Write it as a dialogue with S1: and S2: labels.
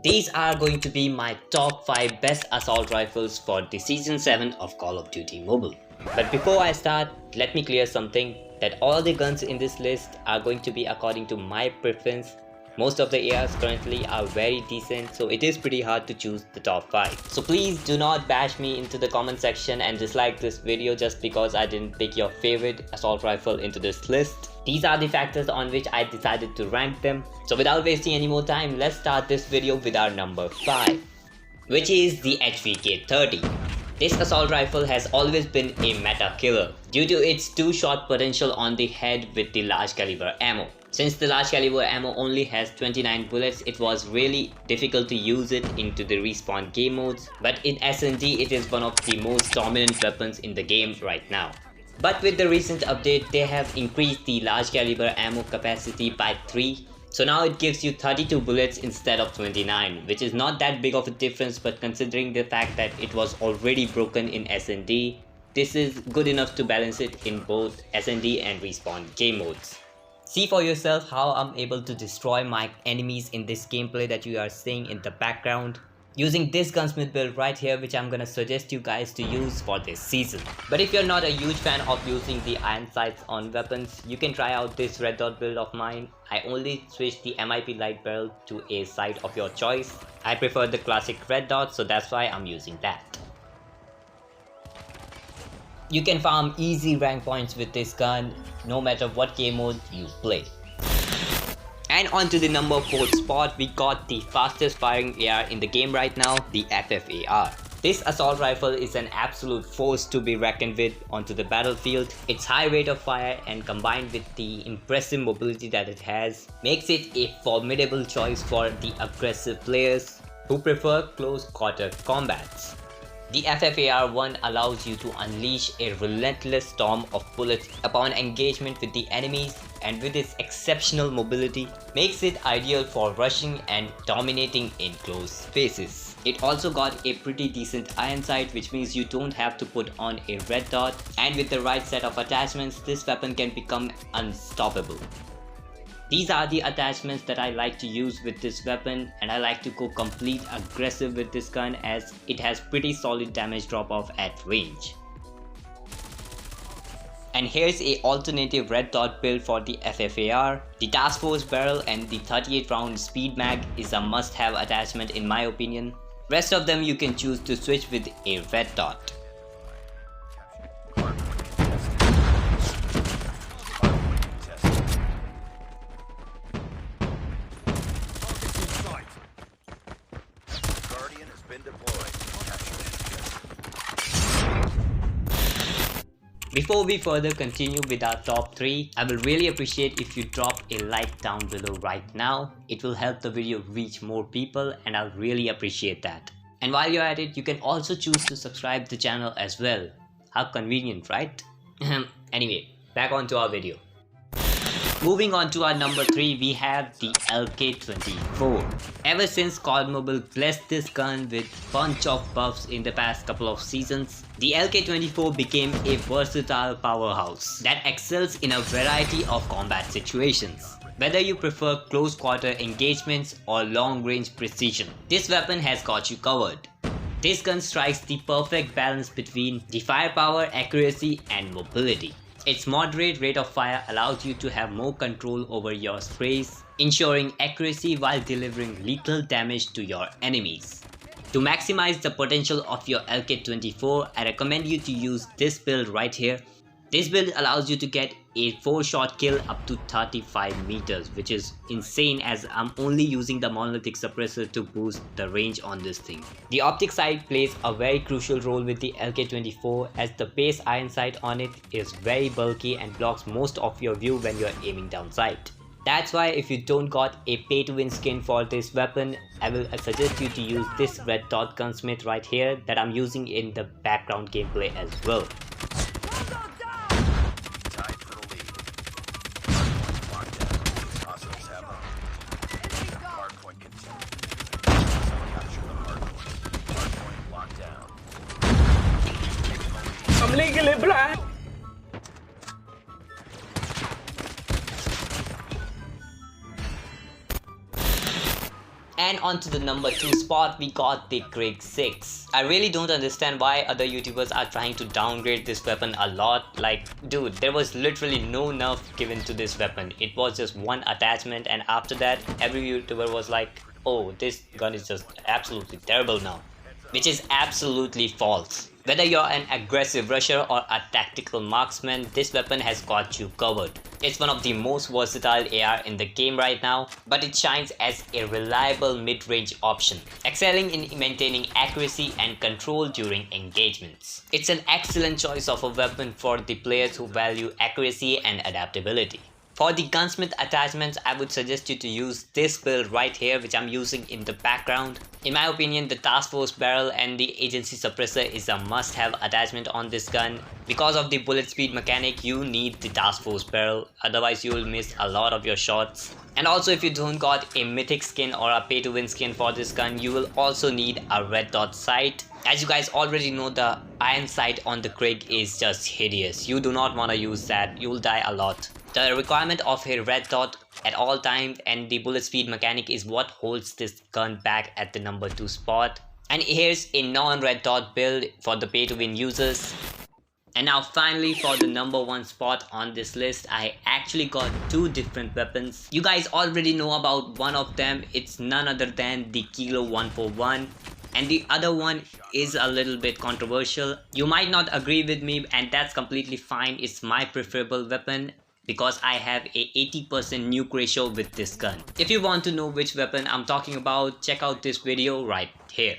S1: These are going to be my top 5 best assault rifles for the Season 7 of Call of Duty Mobile. But before I start, let me clear something, that all the guns in this list are going to be according to my preference. Most of the ARs currently are very decent, so it is pretty hard to choose the top 5. So please do not bash me into the comment section and dislike this video just because I didn't pick your favorite assault rifle into this list. These are the factors on which I decided to rank them. So without wasting any more time, let's start this video with our number 5, which is the HVK-30. This assault rifle has always been a meta killer due to its 2-shot potential on the head with the large caliber ammo. Since the large caliber ammo only has 29 bullets, it was really difficult to use it into the respawn game modes, but in S&D it is one of the most dominant weapons in the game right now. But with the recent update, they have increased the large caliber ammo capacity by 3. So now it gives you 32 bullets instead of 29, which is not that big of a difference, but considering the fact that it was already broken in S&D, this is good enough to balance it in both S&D and respawn game modes. See for yourself how I'm able to destroy my enemies in this gameplay that you are seeing in the background, using this Gunsmith build right here, which I'm gonna suggest you guys to use for this season. But if you're not a huge fan of using the iron sights on weapons, you can try out this red dot build of mine. I only switched the MIP light barrel to a sight of your choice. I prefer the classic red dot, so that's why I'm using that. You can farm easy rank points with this gun, no matter what game mode you play. And on to the number 4th spot, we got the fastest firing AR in the game right now, the FFAR. This assault rifle is an absolute force to be reckoned with onto the battlefield. Its high rate of fire and combined with the impressive mobility that it has makes it a formidable choice for the aggressive players who prefer close quarter combats. The FFAR-1 allows you to unleash a relentless storm of bullets upon engagement with the enemies, and with its exceptional mobility makes it ideal for rushing and dominating in close spaces. It also got a pretty decent iron sight, which means you don't have to put on a red dot, and with the right set of attachments, this weapon can become unstoppable. These are the attachments that I like to use with this weapon, and I like to go complete aggressive with this gun as it has pretty solid damage drop off at range. And here's a alternative red dot build for the FFAR. The Task Force barrel and the 38 round speed mag is a must have attachment in my opinion. Rest of them you can choose to switch with a red dot. Before we further continue with our top 3, I will really appreciate if you drop a like down below right now. It will help the video reach more people and I'll really appreciate that. And while you're at it, you can also choose to subscribe the channel as well. How convenient, right? Anyway, back onto our video. Moving on to our number 3, we have the LK-24. Ever since COD Mobile blessed this gun with bunch of buffs in the past couple of seasons, the LK-24 became a versatile powerhouse that excels in a variety of combat situations. Whether you prefer close quarter engagements or long range precision, this weapon has got you covered. This gun strikes the perfect balance between the firepower, accuracy and mobility. Its moderate rate of fire allows you to have more control over your sprays, ensuring accuracy while delivering lethal damage to your enemies. To maximize the potential of your LK-24, I recommend you to use this build right here. This build allows you to get a 4-shot kill up to 35 meters, which is insane as I'm only using the monolithic suppressor to boost the range on this thing. The optic sight plays a very crucial role with the LK-24 as the base iron sight on it is very bulky and blocks most of your view when you're aiming down sight. That's why if you don't got a pay to win skin for this weapon, I will suggest you to use this red dot gunsmith right here that I'm using in the background gameplay as well.
S2: I'm legally blind.
S1: And Then on to the number 2 spot, we got the Krig 6. I really don't understand why other YouTubers are trying to downgrade this weapon a lot. Like, dude, there was literally no nerf given to this weapon. It was just one attachment, and after that, every YouTuber was like, oh, this gun is just absolutely terrible now. Which is absolutely false. Whether you're an aggressive rusher or a tactical marksman, this weapon has got you covered. It's one of the most versatile AR in the game right now, but it shines as a reliable mid-range option, excelling in maintaining accuracy and control during engagements. It's an excellent choice of a weapon for the players who value accuracy and adaptability. For the Gunsmith attachments, I would suggest you to use this build right here, which I'm using in the background. In my opinion, the Task Force barrel and the Agency suppressor is a must-have attachment on this gun. Because of the bullet speed mechanic, you need the Task Force barrel, otherwise you will miss a lot of your shots. And also, if you don't got a mythic skin or a pay-to-win skin for this gun, you will also need a red dot sight. As you guys already know, the iron sight on the Krig is just hideous. You do not want to use that, you will die a lot. The requirement of a red dot at all times and the bullet speed mechanic is what holds this gun back at the number 2 spot. And here's a non-red dot build for the pay to win users. And now finally, for the number 1 spot on this list, I actually got 2 different weapons. You guys already know about one of them. It's none other than the Kilo 141. And the other one is a little bit controversial. You might not agree with me, and that's completely fine. It's my preferable weapon, because I have a 80% nuke ratio with this gun. If you want to know which weapon I'm talking about, check out this video right here.